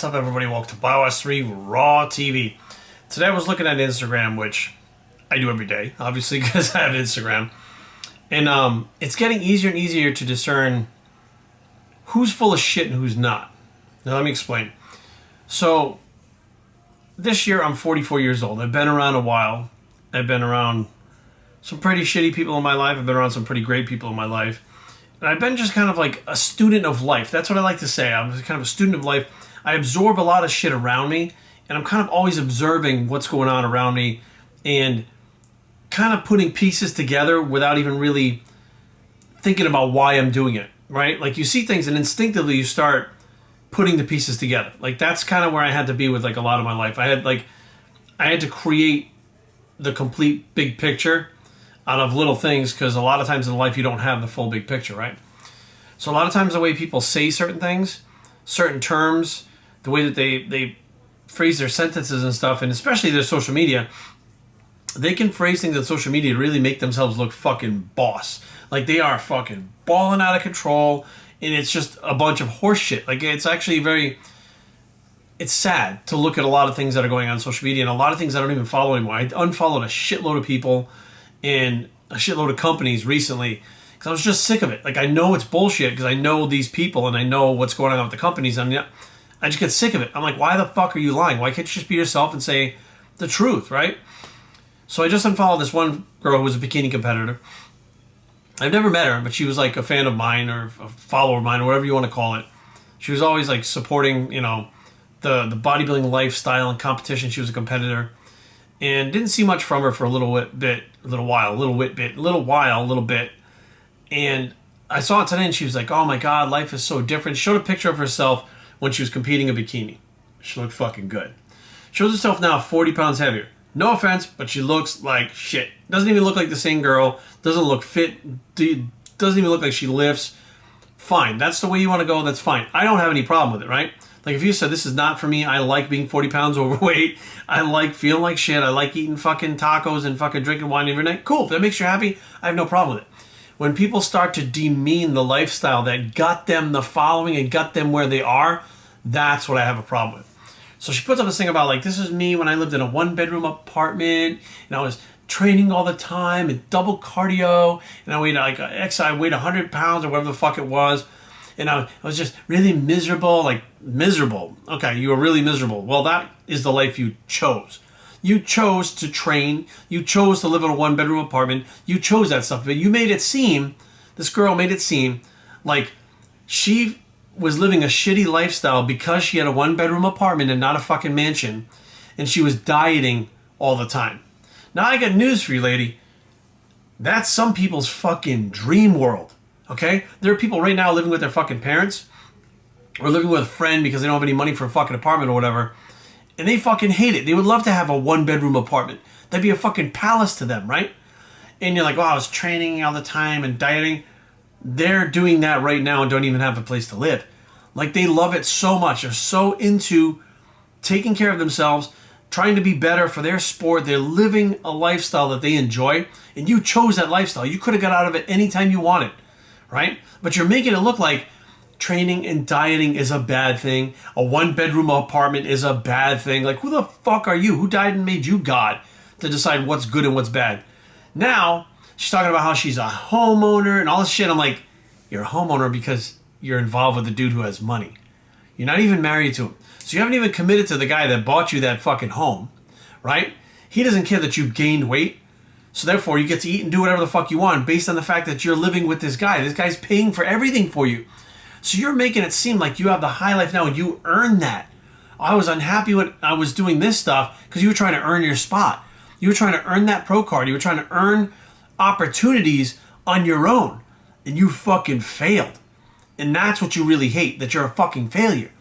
up, everybody? Welcome to BioS 3 Raw TV. Today I was looking at Instagram, which I do every day, obviously, because I have Instagram. And it's getting easier and easier to discern who's full of shit and who's not. Now, let me explain. So, this year I'm 44 years old. I've been around a while. I've been around some pretty shitty people in my life. I've been around some pretty great people in my life. And I've been just kind of like a student of life. That's what I like to say. I'm kind of a student of life. I absorb a lot of shit around me, and I'm kind of always observing what's going on around me and kind of putting pieces together without even really thinking about why I'm doing it, right? Like, you see things and instinctively you start putting the pieces together. Like, that's kind of where I had to be with like a lot of my life. I had to create the complete big picture out of little things, because a lot of times in life you don't have the full big picture, right? So a lot of times the way people say certain things, certain terms, the way that they phrase their sentences and stuff, and especially their social media, they can phrase things on social media to really make themselves look fucking boss. Like, they are fucking balling out of control, and it's just a bunch of horse shit. Like, it's actually it's sad to look at a lot of things that are going on social media, and a lot of things I don't even follow anymore. I unfollowed a shitload of people and a shitload of companies recently because I was just sick of it. Like, I know it's bullshit because I know these people and I know what's going on with the companies. I mean, I just get sick of it. I'm like, why the fuck are you lying? Why can't you just be yourself and say the truth, right? So I just unfollowed this one girl who was a bikini competitor. I've never met her, but she was like a fan of mine or a follower of mine or whatever you want to call it. She was always like supporting, the bodybuilding lifestyle and competition. She was a competitor. And didn't see much from her for a little bit. And I saw it today and she was like, oh my God, life is so different. She showed a picture of herself when she was competing in bikini. She looked fucking good. Shows herself now 40 pounds heavier. No offense, but she looks like shit. Doesn't even look like the same girl. Doesn't look fit. Doesn't even look like she lifts. Fine. That's the way you want to go. That's fine. I don't have any problem with it, right? Like, if you said, this is not for me, I like being 40 pounds overweight, I like feeling like shit, I like eating fucking tacos and fucking drinking wine every night, cool. If that makes you happy, I have no problem with it. When people start to demean the lifestyle that got them the following and got them where they are, that's what I have a problem with. So she puts up this thing about, like, this is me when I lived in a one-bedroom apartment, and I was training all the time, and double cardio, and I weighed 100 pounds or whatever the fuck it was. And I was just really miserable, like miserable. Okay, you were really miserable. Well, that is the life you chose. You chose to train. You chose to live in a one-bedroom apartment. You chose that stuff. But this girl made it seem like she was living a shitty lifestyle because she had a one-bedroom apartment and not a fucking mansion. And she was dieting all the time. Now, I got news for you, lady. That's some people's fucking dream world. Okay? There are people right now living with their fucking parents or living with a friend because they don't have any money for a fucking apartment or whatever, and they fucking hate it. They would love to have a one-bedroom apartment. That'd be a fucking palace to them, right? And you're like, I was training all the time and dieting. They're doing that right now and don't even have a place to live. Like, they love it so much. They're so into taking care of themselves, trying to be better for their sport. They're living a lifestyle that they enjoy, and you chose that lifestyle. You could have got out of it anytime you wanted. Right? But you're making it look like training and dieting is a bad thing. A one-bedroom apartment is a bad thing. Like, who the fuck are you? Who died and made you God to decide what's good and what's bad? Now, she's talking about how she's a homeowner and all this shit. I'm like, you're a homeowner because you're involved with a dude who has money. You're not even married to him. So you haven't even committed to the guy that bought you that fucking home. Right? He doesn't care that you've gained weight. So therefore, you get to eat and do whatever the fuck you want based on the fact that you're living with this guy. This guy's paying for everything for you. So you're making it seem like you have the high life now and you earned that. I was unhappy when I was doing this stuff because you were trying to earn your spot. You were trying to earn that pro card. You were trying to earn opportunities on your own. And you fucking failed. And that's what you really hate, that you're a fucking failure.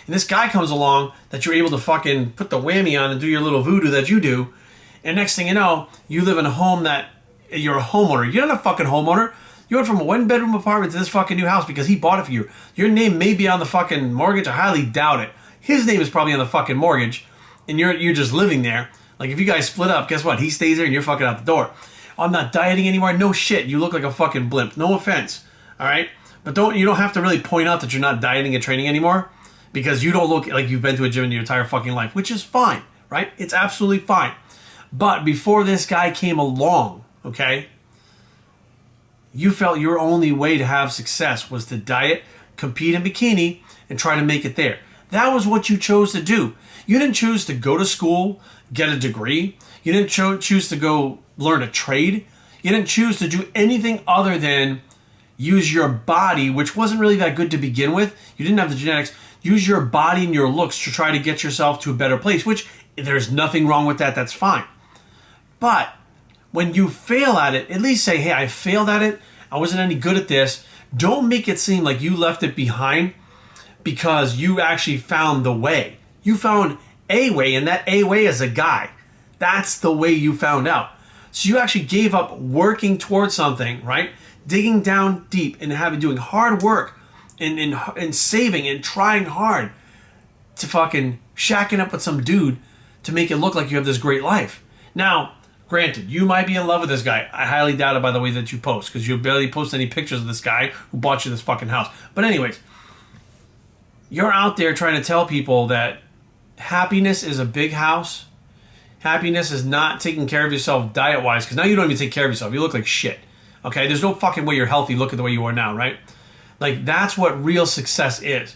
And this guy comes along that you're able to fucking put the whammy on and do your little voodoo that you do. And next thing you know, you live in a home that you're a homeowner. You're not a fucking homeowner. You went from a one-bedroom apartment to this fucking new house because he bought it for you. Your name may be on the fucking mortgage. I highly doubt it. His name is probably on the fucking mortgage, and you're just living there. Like, if you guys split up, guess what? He stays there and you're fucking out the door. I'm not dieting anymore. No shit. You look like a fucking blimp. No offense. All right? But you don't have to really point out that you're not dieting and training anymore, because you don't look like you've been to a gym in your entire fucking life, which is fine, right? It's absolutely fine. But before this guy came along, okay, you felt your only way to have success was to diet, compete in bikini, and try to make it there. That was what you chose to do. You didn't choose to go to school, get a degree. You didn't choose to go learn a trade. You didn't choose to do anything other than use your body, which wasn't really that good to begin with. You didn't have the genetics. Use your body and your looks to try to get yourself to a better place, which there's nothing wrong with that. That's fine. But when you fail at it, at least say, hey, I failed at it. I wasn't any good at this. Don't make it seem like you left it behind because you actually found the way. You found a way, and that a way is a guy. That's the way you found out. So you actually gave up working towards something, right? Digging down deep and doing hard work and saving and trying hard to fucking shacking up with some dude to make it look like you have this great life. Now, granted, you might be in love with this guy. I highly doubt it by the way that you post, because you barely post any pictures of this guy who bought you this fucking house. But anyways, you're out there trying to tell people that happiness is a big house. Happiness is not taking care of yourself diet-wise, because now you don't even take care of yourself. You look like shit. Okay? There's no fucking way you're healthy. Look at the way you are now, right? Like, that's what real success is.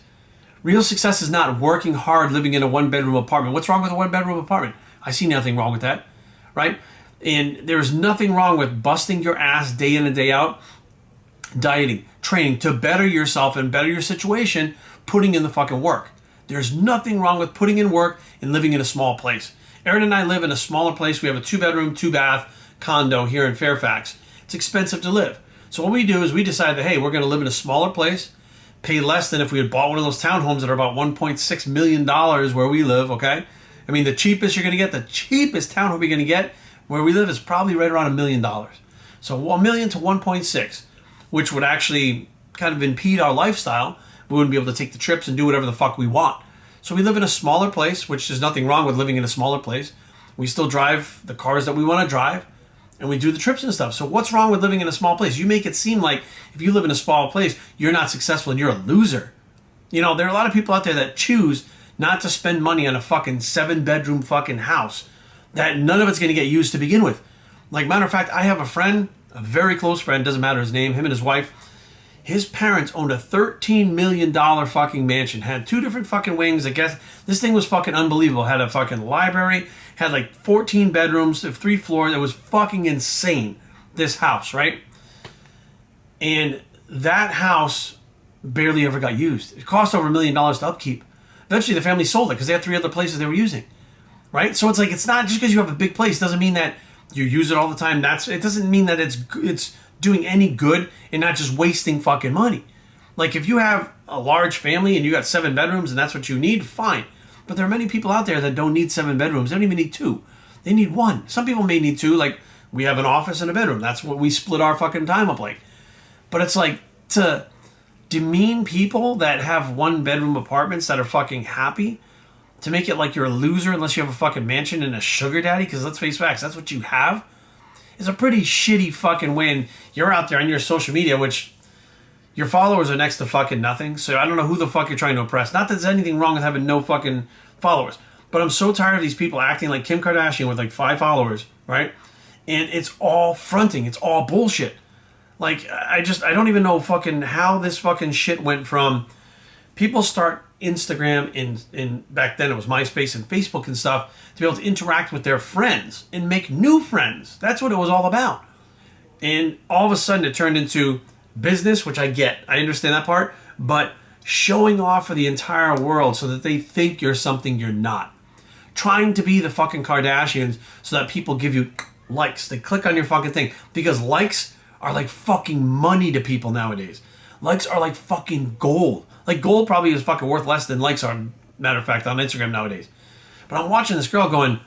Real success is not working hard, living in a one-bedroom apartment. What's wrong with a one-bedroom apartment? I see nothing wrong with that, right? And there's nothing wrong with busting your ass day in and day out, dieting, training to better yourself and better your situation, putting in the fucking work. There's nothing wrong with putting in work and living in a small place. Erin and I live in a smaller place. We have a 2-bedroom, 2-bath condo here in Fairfax. It's expensive to live. So what we do is we decide that, hey, we're going to live in a smaller place, pay less than if we had bought one of those townhomes that are about $1.6 million where we live, okay? I mean, the cheapest you're going to get, the cheapest townhome you're going to get where we live is probably right around $1 million. So $1 million to 1.6, which would actually kind of impede our lifestyle. We wouldn't be able to take the trips and do whatever the fuck we want. So we live in a smaller place, which there's nothing wrong with living in a smaller place. We still drive the cars that we want to drive, and we do the trips and stuff. So what's wrong with living in a small place? You make it seem like if you live in a small place, you're not successful and you're a loser. You know, there are a lot of people out there that choose not to spend money on a fucking 7-bedroom fucking house that none of it's going to get used to begin with. Like, matter of fact, I have a friend, a very close friend, doesn't matter his name, him and his wife. His parents owned a $13 million fucking mansion, had 2 different fucking wings. I guess this thing was fucking unbelievable. Had a fucking library, had like 14 bedrooms, 3 floors. It was fucking insane, this house, right? And that house barely ever got used. It cost over $1 million to upkeep. Eventually the family sold it because they had 3 other places they were using, right? So it's like, it's not just because you have a big place doesn't mean that you use it all the time. It doesn't mean that it's doing any good and not just wasting fucking money. Like, if you have a large family and you got 7 bedrooms and that's what you need, fine. But there are many people out there that don't need 7 bedrooms. They don't even need 2. They need 1. Some people may need 2. Like, we have an office and a bedroom. That's what we split our fucking time up like. But it's like, to demean people that have 1-bedroom apartments that are fucking happy, to make it like you're a loser unless you have a fucking mansion and a sugar daddy, because let's face facts, that's what you have, is a pretty shitty fucking way. And you're out there on your social media, which your followers are next to fucking nothing. So I don't know who the fuck you're trying to impress. Not that there's anything wrong with having no fucking followers, but I'm so tired of these people acting like Kim Kardashian with like 5 followers, right? And it's all fronting. It's all bullshit. Like, I don't even know fucking how this fucking shit went from people start Instagram and back then it was MySpace and Facebook and stuff to be able to interact with their friends and make new friends. That's what it was all about. And all of a sudden it turned into business, which I get. I understand that part. But showing off for the entire world so that they think you're something you're not. Trying to be the fucking Kardashians so that people give you likes. They click on your fucking thing. Because likes are like fucking money to people nowadays. Likes are like fucking gold. Like, gold probably is fucking worth less than likes are, matter of fact, on Instagram nowadays. But I'm watching this girl going,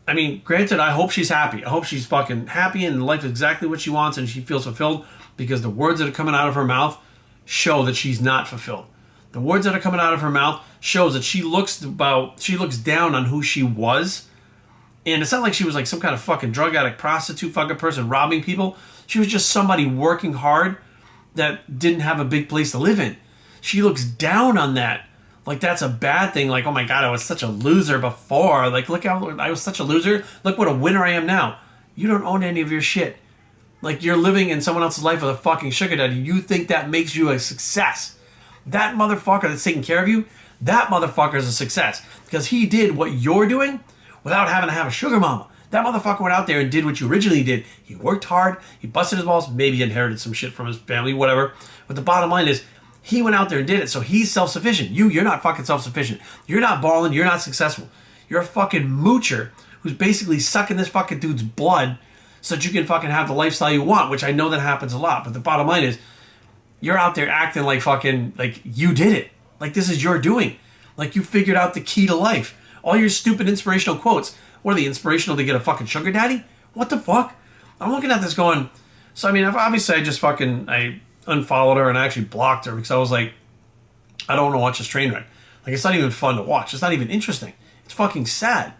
I mean, granted, I hope she's happy. I hope she's fucking happy and life is exactly what she wants and she feels fulfilled, because the words that are coming out of her mouth show that she's not fulfilled. The words that are coming out of her mouth shows that she looks down on who she was. And it's not like she was like some kind of fucking drug addict, prostitute, fucking person robbing people. She was just somebody working hard that didn't have a big place to live in. She looks down on that. Like that's a bad thing. Like, oh my God, I was such a loser before. Like, look how I was such a loser. Look what a winner I am now. You don't own any of your shit. Like, you're living in someone else's life with a fucking sugar daddy. You think that makes you a success. That motherfucker that's taking care of you, that motherfucker is a success. Because he did what you're doing without having to have a sugar mama. That motherfucker went out there and did what you originally did. He worked hard. He busted his balls. Maybe he inherited some shit from his family, whatever. But the bottom line is, he went out there and did it. So he's self-sufficient. You're not fucking self-sufficient. You're not balling. You're not successful. You're a fucking moocher who's basically sucking this fucking dude's blood so that you can fucking have the lifestyle you want, which I know that happens a lot. But the bottom line is, you're out there acting like fucking, like you did it. Like this is your doing. Like you figured out the key to life. All your stupid inspirational quotes. What are they, inspirational to get a fucking sugar daddy? What the fuck? I'm looking at this going, so I mean, obviously I unfollowed her and I actually blocked her because I was like, I don't want to watch this train wreck. Like it's not even fun to watch. It's not even interesting. It's fucking sad.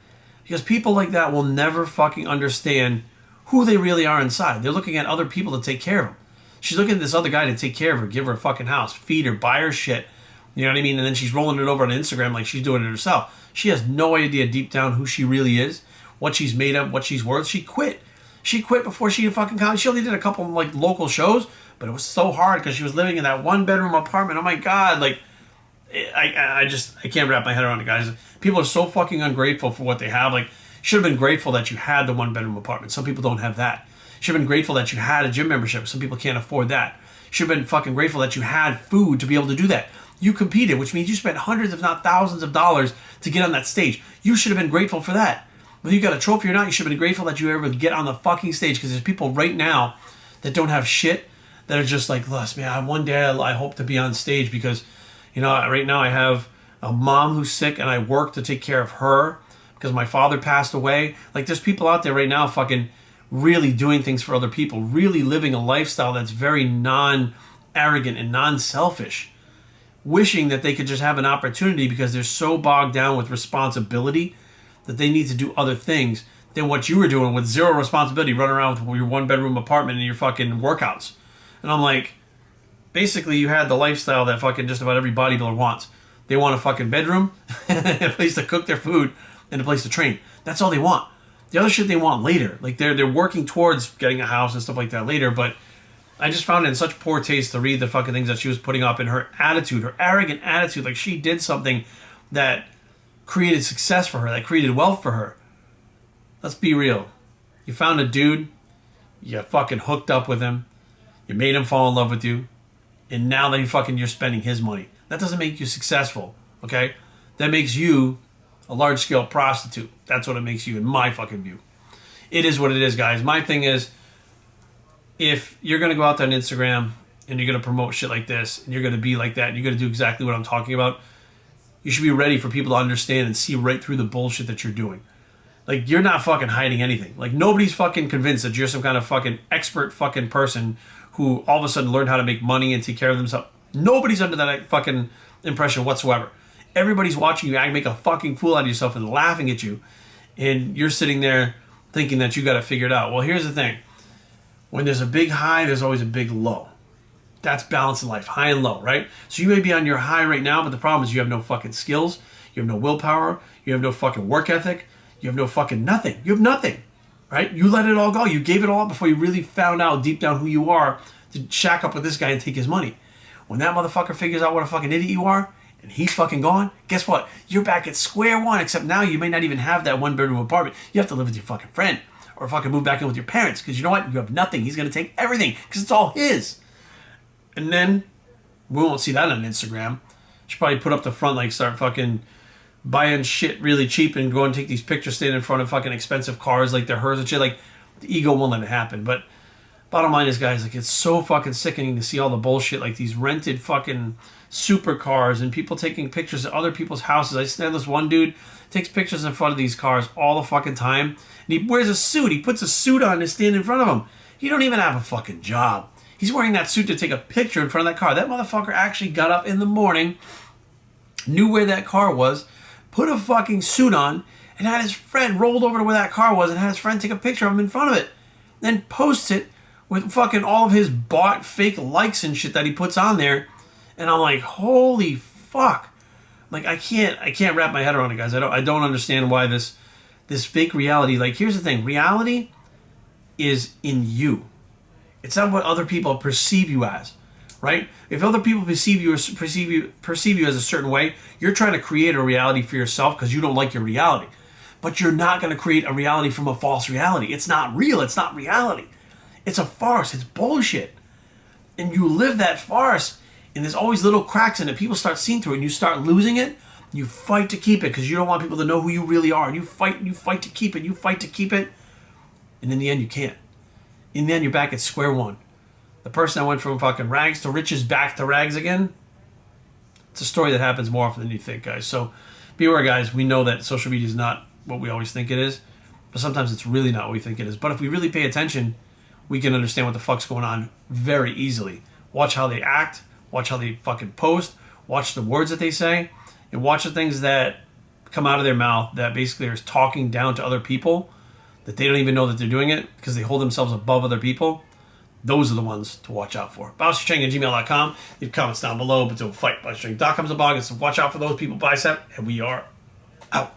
Because people like that will never fucking understand who they really are inside. They're looking at other people to take care of them. She's looking at this other guy to take care of her, give her a fucking house, feed her, buy her shit. You know what I mean? And then she's rolling it over on Instagram like she's doing it herself. She has no idea deep down who she really is, what she's made of, what she's worth. She quit. She quit before she fucking college. She only did a couple of like local shows, but it was so hard because she was living in that 1-bedroom apartment. Oh my God, like I can't wrap my head around it, guys. People are so fucking ungrateful for what they have. Like, you should have been grateful that you had the 1-bedroom apartment. Some people don't have that. You should have been grateful that you had a gym membership. Some people can't afford that. You should have been fucking grateful that you had food to be able to do that. You competed, which means you spent hundreds, if not thousands of dollars to get on that stage. You should have been grateful for that. Whether you got a trophy or not, you should have been grateful that you were able to get on the fucking stage, because there's people right now that don't have shit that are just like, listen, man, one day I hope to be on stage because, you know, right now I have a mom who's sick and I work to take care of her because my father passed away. Like, there's people out there right now fucking really doing things for other people, really living a lifestyle that's very non-arrogant and non-selfish, wishing that they could just have an opportunity because they're so bogged down with responsibility that they need to do other things than what you were doing with zero responsibility, running around with your 1-bedroom apartment and your fucking workouts. And I'm like, basically you had the lifestyle that fucking just about every bodybuilder wants. They want a fucking bedroom, a place to cook their food, and a place to train. That's all they want. The other shit they want later. Like they're working towards getting a house and stuff like that later, but I just found it in such poor taste to read the fucking things that she was putting up in her attitude, her arrogant attitude, like she did something that created success for her, that created wealth for her. Let's be real. You found a dude, you fucking hooked up with him, you made him fall in love with you, and now that you're spending his money. That doesn't make you successful, okay? That makes you a large-scale prostitute. That's what it makes you in my fucking view. It is what it is, guys. My thing is, if you're going to go out there on Instagram and you're going to promote shit like this, and you're going to be like that, and you're going to do exactly what I'm talking about, you should be ready for people to understand and see right through the bullshit that you're doing. Like, you're not fucking hiding anything. Like, nobody's fucking convinced that you're some kind of fucking expert fucking person who all of a sudden learned how to make money and take care of themselves. Nobody's under that fucking impression whatsoever. Everybody's watching you act, make a fucking fool out of yourself and laughing at you. And you're sitting there thinking that you got to figure it out. Well, here's the thing. When there's a big high, there's always a big low. That's balance in life, high and low, right? So you may be on your high right now, but the problem is you have no fucking skills. You have no willpower. You have no fucking work ethic. You have no fucking nothing. You have nothing, right? You let it all go. You gave it all up before you really found out deep down who you are to shack up with this guy and take his money. When that motherfucker figures out what a fucking idiot you are, and he's fucking gone, guess what? You're back at square one, except now you may not even have that 1-bedroom apartment. You have to live with your fucking friend, or fucking move back in with your parents, because you know what? You have nothing. He's going to take everything, because it's all his. And then, we won't see that on Instagram. Should probably put up the front, like, start fucking buying shit really cheap and go and take these pictures standing in front of fucking expensive cars like they're hers and shit. Like, the ego won't let it happen. But bottom line is, guys, like, it's so fucking sickening to see all the bullshit, like these rented fucking supercars and people taking pictures at other people's houses. I stand this one dude takes pictures in front of these cars all the fucking time, and he wears a suit. He puts a suit on to stand in front of him. You don't even have a fucking job. He's wearing that suit to take a picture in front of that car. That motherfucker actually got up in the morning, knew where that car was, put a fucking suit on, and had his friend rolled over to where that car was and had his friend take a picture of him in front of it. Then post it with fucking all of his bought fake likes and shit that he puts on there. And I'm like, holy fuck. Like I can't wrap my head around it, guys. I don't understand why this fake reality. Like here's the thing, reality is in you. It's not what other people perceive you as, right? If other people perceive you as a certain way, you're trying to create a reality for yourself because you don't like your reality. But you're not going to create a reality from a false reality. It's not real. It's not reality. It's a farce. It's bullshit. And you live that farce, and there's always little cracks in it. People start seeing through it, and you start losing it. You fight to keep it because you don't want people to know who you really are. And you fight to keep it. You fight to keep it. And in the end, you can't. In the end, you're back at square one. The person that went from fucking rags to riches back to rags again, it's a story that happens more often than you think, guys. So beware, guys. We know that social media is not what we always think it is, but sometimes it's really not what we think it is. But if we really pay attention, we can understand what the fuck's going on very easily. Watch how they act, watch how they fucking post, watch the words that they say, and watch the things that come out of their mouth that basically are talking down to other people, that they don't even know that they're doing it because they hold themselves above other people. Those are the ones to watch out for. BicePstraining@gmail.com. Leave comments down below, but don't fight. BicePstraining.com is a blog. So watch out for those people, bicep, and we are out.